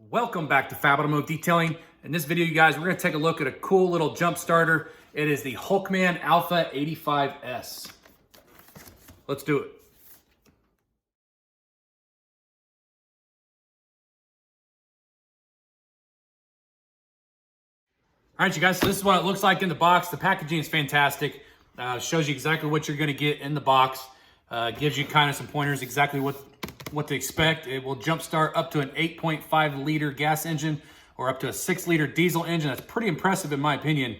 Welcome back to Fab Automotive Detailing. In this video, you guys, we're going to take a look at a cool little jump starter. It is the Hulkman Alpha 85S. Let's do it. All right, you guys, so this is what it looks like in the box. The packaging is fantastic. Shows you exactly what you're going to get in the box. Gives you kind of some pointers exactly what to expect. It will jump start up to an 8.5 liter gas engine or up to a 6 liter diesel engine. That's pretty impressive in my opinion.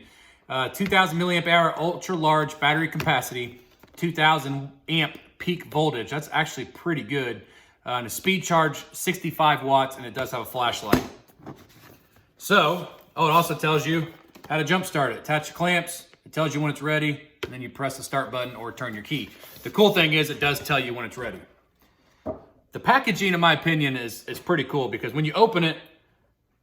2000 milliamp hour ultra large battery capacity, 2000 amp peak voltage. That's actually pretty good. And a speed charge 65 watts, and it does have a flashlight. So, it also tells you how to jump start it. Attach the clamps, it tells you when it's ready, and then you press the start button or turn your key. The cool thing is it does tell you when it's ready. The packaging, in my opinion, is pretty cool because when you open it,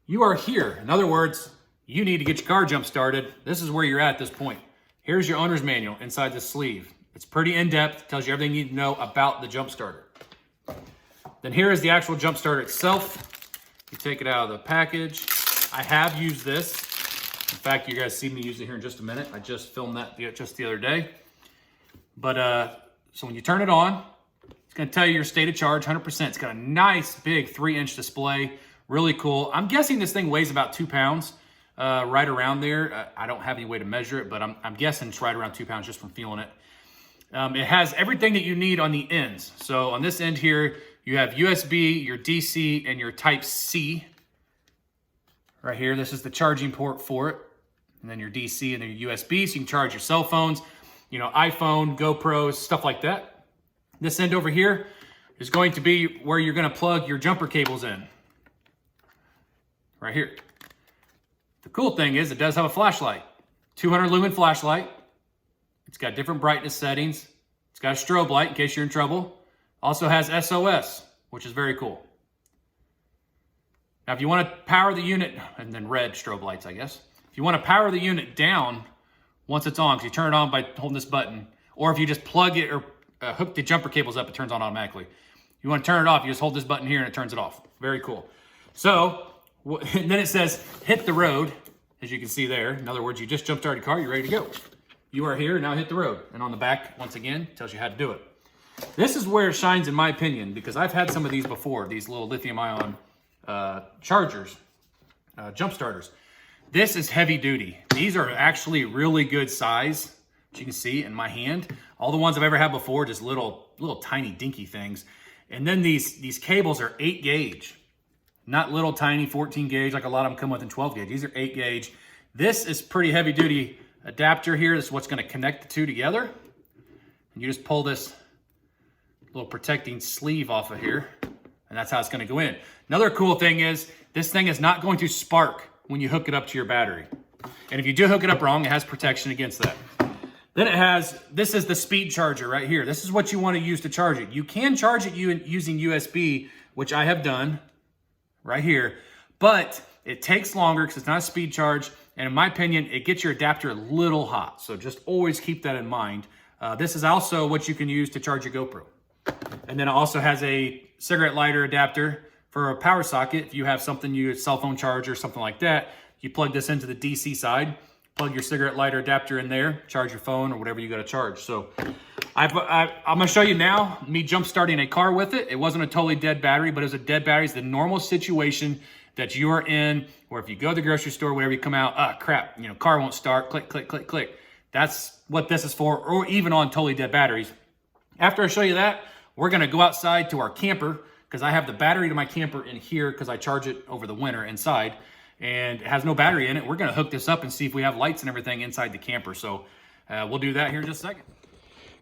you are here. In other words, you need to get your car jump started. This is where you're at this point. Here's your owner's manual inside the sleeve. It's pretty in-depth, tells you everything you need to know about the jump starter. Then here is the actual jump starter itself. You take it out of the package. I have used this. In fact, you guys see me use it here in just a minute. I just filmed that just the other day. But so when you turn it on, it's going to tell you your state of charge, 100%. It's got a nice big 3-inch display. Really cool. I'm guessing this thing weighs about 2 pounds, right around there. I don't have any way to measure it, but I'm guessing it's right around 2 pounds just from feeling it. It has everything that you need on the ends. So on this end here, you have USB, your DC, and your Type-C. Right here, this is the charging port for it. And then your DC and then your USB, so you can charge your cell phones, you know, iPhone, GoPros, stuff like that. This end over here is going to be where you're going to plug your jumper cables in. Right here. The cool thing is it does have a flashlight. 200 lumen flashlight. It's got different brightness settings. It's got a strobe light in case you're in trouble. Also has SOS, which is very cool. Now, if you want to power the unit, and then red strobe lights, I guess. If you want to power the unit down once it's on, because you turn it on by holding this button, or if you just plug it or hook the jumper cables up, it turns on automatically. If you want to turn it off, you just hold this button here and it turns it off. Very cool. So, and then it says, hit the road, as you can see there. In other words, you just jump started your car, you're ready to go. You are here, now hit the road. And on the back, once again, tells you how to do it. This is where it shines, in my opinion, because I've had some of these before, these little lithium-ion chargers, jump starters. This is heavy duty. These are actually really good size, as you can see in my hand. All the ones I've ever had before, just little tiny dinky things. And then these cables are 8 gauge, not little tiny 14 gauge like a lot of them come with in 12 gauge. These are 8 gauge. This is pretty heavy duty adapter here. This is what's going to connect the two together. And you just pull this little protecting sleeve off of here, and that's how it's going to go in. Another cool thing is this thing is not going to spark when you hook it up to your battery. And if you do hook it up wrong, it has protection against that. Then it has, this is the speed charger right here. This is what you want to use to charge it. You can charge it using USB, which I have done right here, but it takes longer because it's not a speed charge. And in my opinion, it gets your adapter a little hot. So just always keep that in mind. This is also what you can use to charge your GoPro. And then it also has a cigarette lighter adapter for a power socket. If you have something, you cell phone charger or something like that, you plug this into the DC side, plug your cigarette lighter adapter in there, charge your phone or whatever you got to charge. So I'm going to show you now me jump starting a car with it. It wasn't a totally dead battery, but it was a dead battery. It's the normal situation that you are in, or if you go to the grocery store, whenever you come out, crap, you know, car won't start, click, click, click, click. That's what this is for, or even on totally dead batteries. After I show you that, we're going to go outside to our camper because I have the battery to my camper in here because I charge it over the winter inside, and it has no battery in it. We're going to hook this up and see if we have lights and everything inside the camper. So we'll do that here in just a second.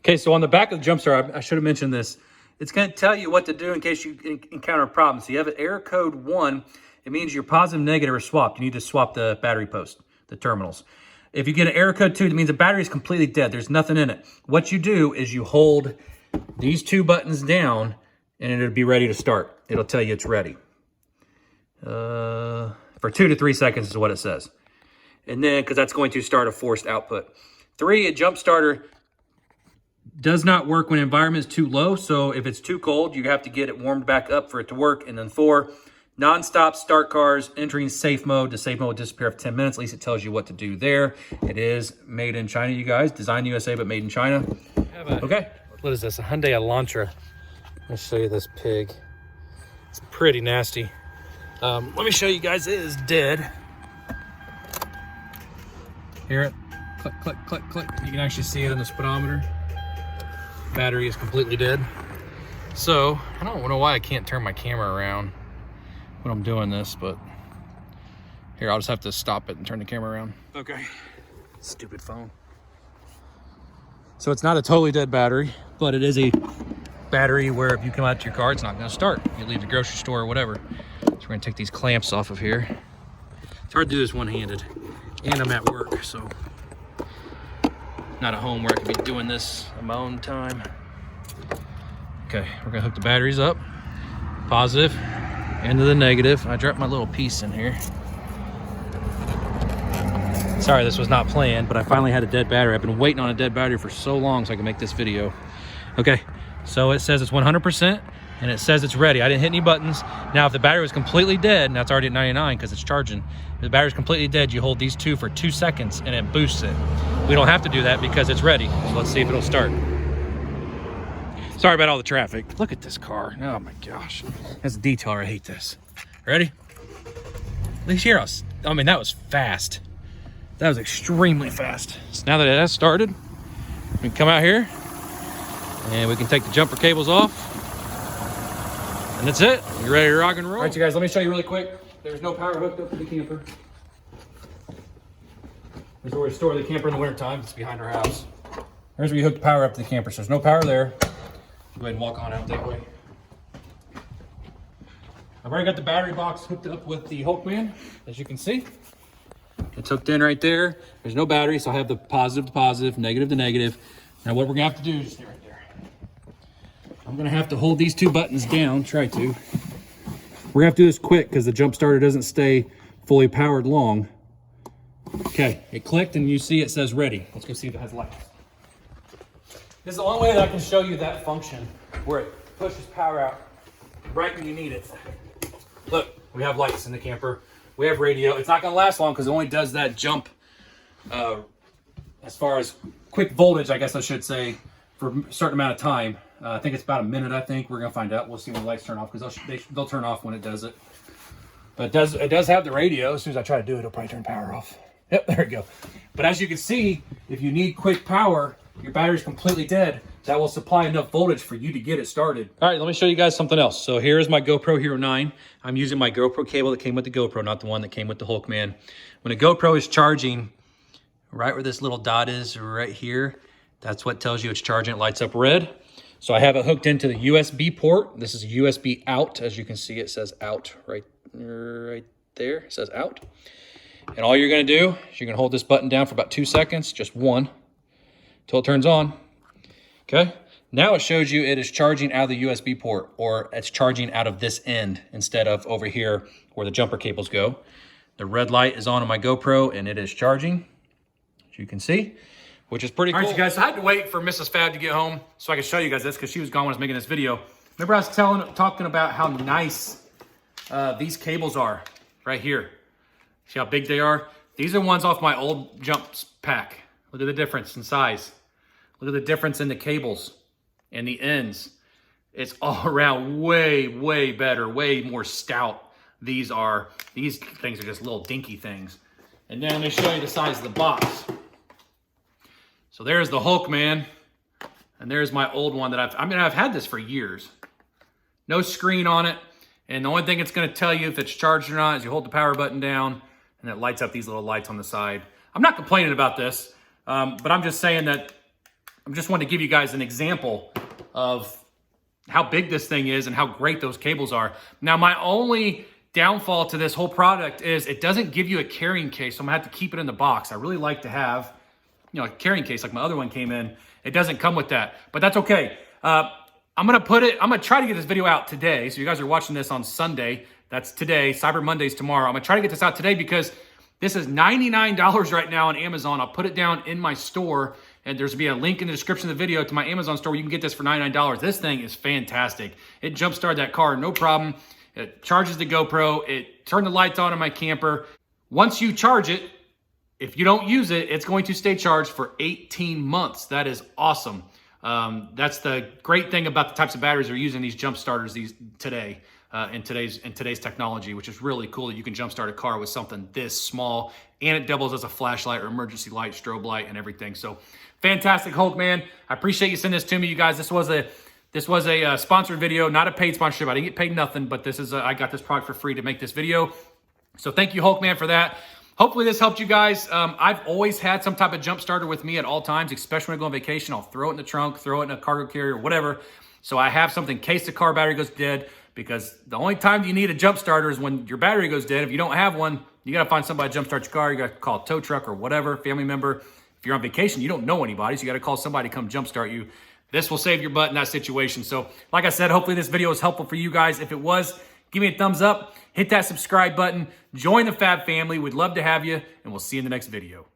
Okay, so on the back of the jump starter, I should have mentioned this. It's going to tell you what to do in case you encounter a problem. So you have an error code 1. It means your positive and negative are swapped. You need to swap the battery post, the terminals. If you get an error code 2, it means the battery is completely dead. There's nothing in it. What you do is you hold these 2 buttons down and it'll be ready to start. It'll tell you it's ready. For 2 to 3 seconds is what it says. And then, because that's going to start a forced output. 3, a jump starter does not work when environment is too low. So if it's too cold, you have to get it warmed back up for it to work. And then 4, Non-stop start cars, entering safe mode. The safe mode will disappear after 10 minutes. At least it tells you what to do there. It is made in China, you guys. Designed USA, but made in China. Okay. What is this? A Hyundai Elantra. Let me show you this pig. It's pretty nasty. Let me show you guys. It is dead. Hear it? Click, click, click, click. You can actually see it in the speedometer. Battery is completely dead. So, I don't know why I can't turn my camera around when I'm doing this, but here, I'll just have to stop it and turn the camera around. Okay. Stupid phone. So it's not a totally dead battery, but it is a battery where if you come out to your car, it's not gonna start. You leave the grocery store or whatever. So we're gonna take these clamps off of here. It's hard to do this one-handed, and I'm at work, so not at home where I could be doing this on my own time. Okay, we're gonna hook the batteries up. Positive. Into the negative. I dropped my little piece in here. Sorry, this was not planned, but I finally had a dead battery. I've been waiting on a dead battery for so long so I can make this video. Okay, so it says it's 100% and it says it's ready. I didn't hit any buttons. Now, if the battery was completely dead, now it's already at 99 because it's charging. If the battery's completely dead, you hold these two for 2 seconds and it boosts it. We don't have to do that because it's ready. So let's see if it'll start. Sorry about all the traffic. Look at this car. Oh my gosh. That's a detailer. I hate this. Ready? At least hear us. I mean, that was fast. That was extremely fast. So now that it has started, we can come out here and we can take the jumper cables off. And that's it. You ready to rock and roll? All right, you guys, let me show you really quick. There's no power hooked up to the camper. This is where we store the camper in the wintertime. It's behind our house. There's where you hook the power up to the camper. So there's no power there. Go ahead and walk on out that way. I've already got the battery box hooked up with the Hulkman, as you can see. It's hooked in right there. There's no battery, so I have the positive to positive, negative to negative. Now what we're gonna have to do is stay right there. I'm gonna have to hold these two buttons down, try to. We're gonna have to do this quick because the jump starter doesn't stay fully powered long. Okay, it clicked and you see it says ready. Let's go see if it has lights. This is the only way that I can show you that function where it pushes power out right when you need it. Look, we have lights in the camper. We have radio. It's not gonna last long because it only does that jump as far as quick voltage, I guess I should say, for a certain amount of time. I think it's about a minute, I think. We're gonna find out. We'll see when the lights turn off because they'll turn off when it does it. But it does have the radio. As soon as I try to do it, it'll probably turn power off. Yep, there we go. But as you can see, if you need quick power, your battery's completely dead, that will supply enough voltage for you to get it started. All right, let me show you guys something else. So here is my GoPro Hero 9. I'm using my GoPro cable that came with the GoPro, not the one that came with the Hulkman. When a GoPro is charging, right where this little dot is right here, that's what tells you it's charging. It lights up red. So I have it hooked into the USB port. This is a USB out. As you can see, it says out right there. It says out. And all you're gonna do is you're gonna hold this button down for about 2 seconds, just one, till it turns on. Okay, now it shows you it is charging out of the USB port, or it's charging out of this end instead of over here where the jumper cables go. The red light is on my GoPro and it is charging, as you can see, which is pretty cool. All right, you guys, I had to wait for Mrs. Fab to get home so I could show you guys this because she was gone when I was making this video. Remember I was talking about how nice these cables are right here. See how big they are? These are ones off my old jumps pack. Look at the difference in size. Look at the difference in the cables and the ends. It's all around way, way better, way more stout. These things are just little dinky things. And then let me show you the size of the box. So there's the Hulkman, and there's my old one that I've had this for years. No screen on it, and the only thing it's gonna tell you if it's charged or not is you hold the power button down, and it lights up these little lights on the side. I'm not complaining about this, but I'm just saying that I just wanted to give you guys an example of how big this thing is and how great those cables are. Now, my only downfall to this whole product is it doesn't give you a carrying case, so I'm gonna have to keep it in the box. I really like to have, a carrying case like my other one came in. It doesn't come with that, but that's okay. I'm gonna try to get this video out today. So you guys are watching this on Sunday. That's today. Cyber Monday's tomorrow. I'm gonna try to get this out today because this is $99 right now on Amazon. I'll put it down in my store, and there's gonna be a link in the description of the video to my Amazon store where you can get this for $99. This thing is fantastic. It jump-started that car, no problem. It charges the GoPro. It turned the lights on in my camper. Once you charge it, if you don't use it, it's going to stay charged for 18 months. That is awesome. That's the great thing about the types of batteries they're using these jump starters today in today's technology, which is really cool that you can jump start a car with something this small, and it doubles as a flashlight or emergency light, strobe light, and everything. So fantastic, Hulkman. I appreciate you sending this to me, you guys. This was a sponsored video, not a paid sponsorship. I didn't get paid nothing, but this is I got this product for free to make this video. So thank you, Hulkman, for that. Hopefully this helped you guys. I've always had some type of jump starter with me at all times, especially when I go on vacation. I'll throw it in the trunk, throw it in a cargo carrier, whatever. So I have something in case the car battery goes dead, because the only time you need a jump starter is when your battery goes dead. If you don't have one, you got to find somebody to jump start your car. You got to call a tow truck or whatever, family member. If you're on vacation, you don't know anybody, so you got to call somebody to come jump start you. This will save your butt in that situation. So like I said, hopefully this video was helpful for you guys. If it was, give me a thumbs up, hit that subscribe button, join the Fab family. We'd love to have you, and we'll see you in the next video.